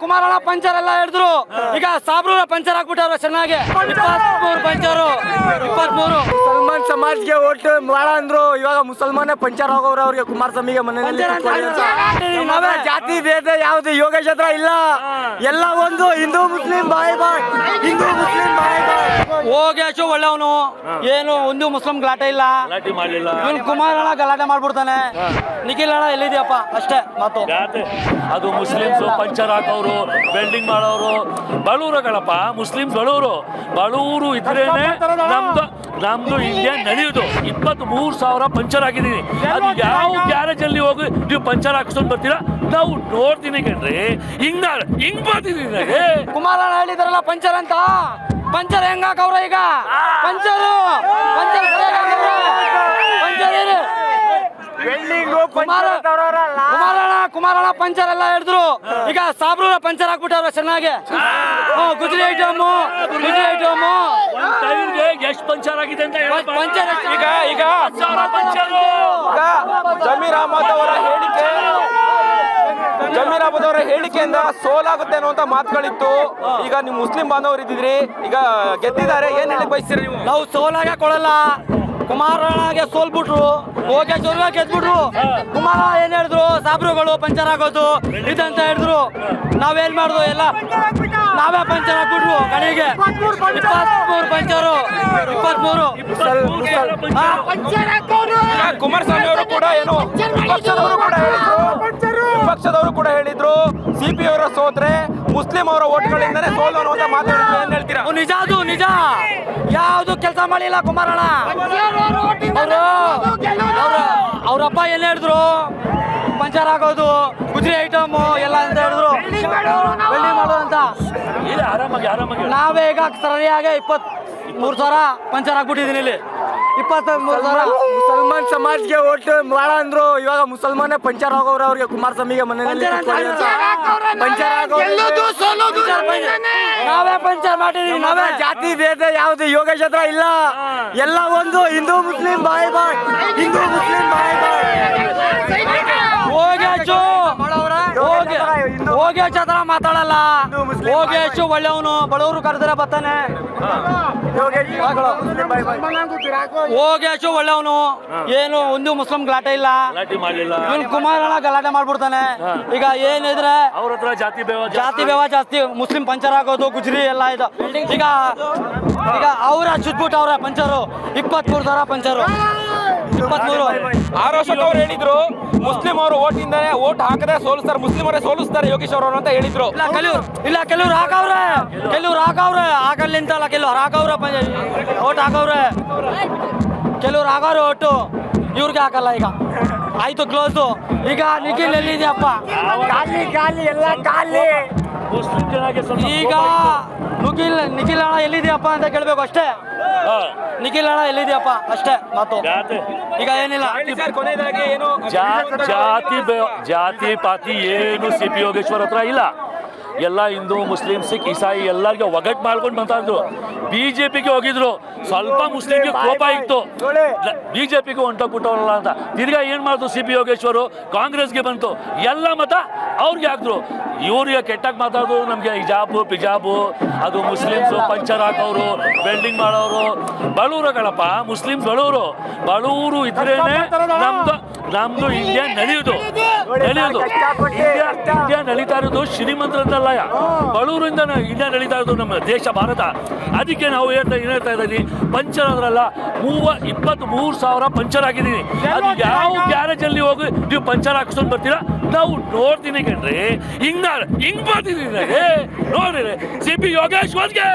ಕುಮಾರಣ್ಣ puncture ಎಲ್ಲ ಹಿಡಿದ್ರು. ಈಗ ಸಾಬ್ರೂರ puncture ಹಾಕ್ಬಿಟ್ಟವ್ರ ಚೆನ್ನಾಗಿ 23 ಪಂಚರು 23. ಮುಸಲ್ಮಾನ್ ಸಮಾಜ್ಗೆ ಓಟ್ ಮಾಡ ಅಂದ್ರು, ಇವಾಗ ಮುಸಲ್ಮಾನೇ ಪಂಚರ್ ಹೋಗೋರು ಅವ್ರಿಗೆ ಕುಮಾರಸ್ವಾಮಿಗೆ ಮನೆಯಲ್ಲಿ ಜಾತಿ ಭೇದ ಯಾವ್ದು ಯೋಗೇಶ್ ಹತ್ರ ಇಲ್ಲ, ಎಲ್ಲ ಒಂದು ಹಿಂದೂ ಮುಸ್ಲಿಂ ಬಾಯ್ ಬಾಯ್, ಹಿಂದೂ ಮುಸ್ಲಿಂ ಬಾಯ್ ಬಾಯ್. ಯೋಗೇಶು ಒಳ್ಳೆವನು, ಏನು ಒಂದು ಮುಸ್ಲಿಂ ಗಲಾಟೆ ಇಲ್ಲ. ಇವನು ಕುಮಾರಣ್ಣ ಗಲಾಟೆ ಮಾಡ್ಬಿಡ್ತಾನೆ. ನಿಖಿಲ್ ಅಣ್ಣ ಎಲ್ಲಿದೆಯಪ್ಪ ಅಷ್ಟೇ ಮಾತು. ಅದು ಮುಸ್ಲಿಮ್ಸ್ ಪಂಚರ್ ಹಾಕೋರು, ವೆಲ್ಡಿಂಗ್ ಮಾಡೋರು ಬಡವರುಗಳಪ್ಪ. ಮುಸ್ಲಿಮ್ಸ್ ಬಡವರು ಇದ್ರೇನೆ ನಮ್ದು ಇಂಡಿಯಾ ನಡೆಯುದು. 23,000 ಪಂಚರ್ ಹಾಕಿದೀನಿ. ಅದು ಯಾವ ಗ್ಯಾರೇಜ್ ಅಲ್ಲಿ ಹೋಗಿ ನೀವು ಪಂಚರ್ ಹಾಕ್ಸ್ಕೊಂಡ್ ಬರ್ತೀರಾ, ನಾವು ನೋಡ್ತೀನಿ ಕಣ್ರಿ. ಹಿಂಗ್ ಬರ್ತಿದೀನಿ. ಕುಮಾರಣ್ಣ ಹೇಳಿದಾರಲ್ಲ ಪಂಚರ್ ಅಂತ, ಪಂಚರ್ ಹೆಂಗ ಹಾಕವ್ರ ಈಗ? ಪಂಚರ್ ಕುಮಾರಣ್ಣ ಪಂಚರ್ ಎಲ್ಲ ಹಿಡಿದ್ರು. ಈಗ ಸಾಬ್ರೂರ ಪಂಚರ್ ಹಾಕ್ಬಿಟ್ಟವ್ರ ಚೆನ್ನಾಗಿ. ಗುಜರಿ ಐಟಮು ಎಷ್ಟು ಪಂಚರ್ ಆಗಿದೆ ಅಂತ ಪಂಚರ್ ಈಗ ಜಮೀರ್ ಅಹಮದ್ ಅವರ ಹೇಳಿಕೆಯಿಂದ ಸೋಲಾಗುತ್ತೆ ಅನ್ನುವಂತ ಮಾತುಗಳಿತ್ತು. ಈಗ ನೀವು ಮುಸ್ಲಿಂ ಬಾಂಧವರು ಇದ್ದಿದ್ರಿ, ಈಗ ಗೆದ್ದಿದ್ದಾರೆ, ಏನ್ ಹೇಳಿ ಬಯಸ್ತೀರಿ ನೀವು? ನಾವು ಸೋಲಾಗ ಕೊಡಲ್ಲ. ಕುಮಾರಣ್ಣಗೆ ಸೋಲ್ಬಿಟ್ರು, ಯೋಗೇಶ್ ಅವ್ರಿಗೆ ಗೆದ್ಬಿಟ್ರು. ಕುಮಾರ ಏನ್ ಹೇಳಿದ್ರು, ಸಾಬ್ರುಗಳು ಪಂಚರ್ ಆಗೋದು ಇದಂತ ಹೇಳಿದ್ರು. ನಾವೇನ್ ಮಾಡುದು, ಎಲ್ಲ ನಾವೇ ಪಂಚರ್ ಹಾಕ್ಬಿಟ್ರು. ಕಡೆಗೆ 23 ಪಂಚರು 23. ಕುಮಾರಸ್ವಾಮಿ ಅವರು ಕೂಡ ಏನು ವಿಪಕ್ಷದವರು ಕೂಡ ಹೇಳಿದ್ರು, ಸಿಪಿ ಅವರ ಸೋತ್ರೆ ಮುಸ್ಲಿಂ ಅವರ ಓಟ್ಗಳಿಂದನೇ ಸೋಲು ಅನ್ನುವಂತ ಮಾತಾಡಿದ್ರು. ಏನ್ ಹೇಳ್ತೀರಾ? ನಿಜ ಯಾವ್ದು ಕೆಲಸ ಮಾಡಿಲ್ಲ ಕುಮಾರಣ್ಣ. ಅವ್ರಪ್ಪ ಏನ್ ಹೇಳಿದ್ರು, ಪಂಚರ್ ಆಗೋದು ಗುಜರಿ ಐಟಮ್ ಎಲ್ಲ ಅಂತ ಹೇಳಿದ್ರು, ವೆಲ್ಡಿಂಗ್ ಮಾಡೋದು ಅಂತ. ಆರಾಮಾಗಿ ನಾವೇ ಈಗ ಸರಿಯಾಗಿ 23,000 ಪಂಚರ್ ಹಾಕ್ಬಿಟ್ಟಿದೀನಿ ಇಲ್ಲಿ. 23,000 ಮುಸಲ್ಮಾನ್ ಸಮಾಜ್ಗೆ ಓಟ್ ಮಾಡ ಅಂದ್ರು, ಇವಾಗ ಮುಸಲ್ಮಾನೇ ಪಂಚರ್ ಹೋಗೋರು ಅವ್ರಿಗೆ ಕುಮಾರಸ್ವಾಮಿಗೆ ಮನೆಯಲ್ಲಿ ನಾವೇ ಪಂಚರ್ ಮಾಡಿದೀವಿ. ನಾವೇ ಜಾತಿ ಭೇದ ಯಾವ್ದು ಯೋಗೇಶ್ ಹತ್ರ ಇಲ್ಲ, ಎಲ್ಲ ಒಂದು ಹಿಂದೂ ಮುಸ್ಲಿಂ ಬಾಯ್ ಬಾಯ್, ಹಿಂದೂ ಮುಸ್ಲಿಂ ಬಾಯ್ ಬಾಯ್. ಯೋಗೇಶ್ ಹತ್ರ ಮಾತಾಡಲ್ಲ. ಯೋಗೇಶ್ ಒಳ್ಳೆವನು, ಬಡವರು ಕರೆದ್ರೆ ಬರ್ತಾನೆ. ಯೋಗೇಶ್ ಒಳ್ಳೆವನು, ಏನು ಒಂದು ಮುಸ್ಲಿಂ ಗಲಾಟೆ ಇಲ್ಲ. ಇವನು ಕುಮಾರಣ್ಣ ಗಲಾಟೆ ಮಾಡ್ಬಿಡ್ತಾನೆ. ಈಗ ಏನಿದ್ರೆ ಅವ್ರ ಹತ್ರ ಜಾತಿ ಬೇವ ಜಾಸ್ತಿ. ಮುಸ್ಲಿಂ ಪಂಚರ್ ಆಗೋದು ಗುಜರಿ ಎಲ್ಲ ಇದು. ಈಗ ಅವ್ರ ಚುಟ್ಬಿಟ್ಟವ್ರೆ ಪಂಚರು 23,000 ಪಂಚರು 23. ಆರೋಶಕ್ ಅವ್ರು ಹೇಳಿದ್ರು, ಮುಸ್ಲಿಂ ಅವರು ಓಟಿಂದಾನೆ ಓಟ್ ಹಾಕದೆ ಸೋಲಿಸ್ತಾರೆ, ಮುಸ್ಲಿಂ ಅವರೇ ಸೋಲಿಸ್ತಾರೆ ಯೋಗೇಶ್ ಅವರು ಅಂತ ಹೇಳಿದ್ರು. ಕೆಲವ್ರು ಹಾಕವ್ರೆ ಹಾಕಲ್ಲಿ ನಿಂತಲ್ಲ, ಕೆಲವ್ರು ಹಾಕವ್ರೆ ಓಟ್ ಹಾಕವ್ರೆ, ಕೆಲವ್ರು ಹಾಕವ್ರೆ ಒಟ್ಟು. ಇವ್ರಿಗೆ ಹಾಕಲ್ಲ. ಈಗ ಆಯ್ತು ಕ್ಲೋಸು. ಈಗ ನಿಖಿಲ್ ಎಲ್ಲಿದೆಯಪ್ಪ? ಈಗ ನಿಖಿಲ್ ಅಣ್ಣ ಎಲ್ಲಿದೆಯಪ್ಪ ಅಂತ ಕೇಳ್ಬೇಕು ಅಷ್ಟೇ. ನಿಖಿಲ್ ಅಣ್ಣ ಎಲ್ಲಿದೆಯಪ್ಪ ಅಷ್ಟೇ ಮಾತು. ಈಗ ಏನಿಲ್ಲ. ಕೊನೆಯದಾಗಿ ಏನು ಜಾತಿ ಪಾತಿ ಏನು ಸಿಪಿ ಯೋಗೇಶ್ವರ್ ಹತ್ರ ಇಲ್ಲ. ಎಲ್ಲ ಹಿಂದೂ ಮುಸ್ಲಿಂ ಸಿಖ್ ಇಸಾಯಿ ಎಲ್ಲರಿಗೆ ಒಗ್ಗಟ್ಟು ಮಾಡ್ಕೊಂಡು ಬಂತಾದ್ರು. ಬಿಜೆಪಿಗೆ ಹೋಗಿದ್ರು, ಸ್ವಲ್ಪ ಮುಸ್ಲಿಂಗೆ ಕೋಪ ಇತ್ತು, ಬಿಜೆಪಿಗೆ ಹೊಂಟೋಗ್ಬಿಟ್ಟವರಲ್ಲ ಅಂತ. ತಿರ್ಗಾ ಏನ್ ಮಾಡಿದ್ರು ಸಿಪಿ ಯೋಗೇಶ್ವರು, ಕಾಂಗ್ರೆಸ್ಗೆ ಬಂತು. ಎಲ್ಲ ಮತ ಅವ್ರಿಗೆ ಹಾಕಿದ್ರು. ಇವ್ರಿಗೆ ಕೆಟ್ಟಾಗಿ ಮಾತಾಡೋದು, ನಮಗೆ ಪಿಜಾಬು ಅದು ಮುಸ್ಲಿಮ್ಸು ಪಂಚರ್ ಹಾಕೋರು, ವೆಲ್ಡಿಂಗ್ ಮಾಡೋರು ಬಡವರುಗಳಪ್ಪ. ಮುಸ್ಲಿಮ್ಸ್ ಬಡವರು ಇದ್ರೇನೆ ನಮ್ದು ಇಂಡಿಯಾ ನಡೆಯುದು. ಇಂಡಿಯಾ ನಡೀತಾ ಇರೋದು ಶ್ರೀಮಂತರದ್ದಲ್ಲ, ಬಡವರಿಂದ ಇಂಡಿಯಾ ನಡೀತಾ ಇರೋದು ನಮ್ಮ ದೇಶ ಭಾರತ. ಅದಕ್ಕೆ ನಾವು ಹೇಳ್ತಾ ಇದ್ದೀವಿ, ಪಂಚರ್ ಅದ್ರಲ್ಲ 23,000 ಪಂಚರ್ ಹಾಕಿದೀನಿ. ಅದು ಯಾವ ಗ್ಯಾರೇಜ್ ಅಲ್ಲಿ ಹೋಗಿ ನೀವು ಪಂಚರ್ ಹಾಕ್ಸ್ಕೊಂಡ್ ಬರ್ತೀರಾ, ನಾವು ನೋಡ್ತೀನಿ ಕಣ್ರಿ. ಹಿಂಗ್ ಬರ್ತಿದೀನಿ ನೋಡ್ರಿ. ಸಿಪಿ ಯೋಗೇಶ್ ಒಂದ್ಗೆ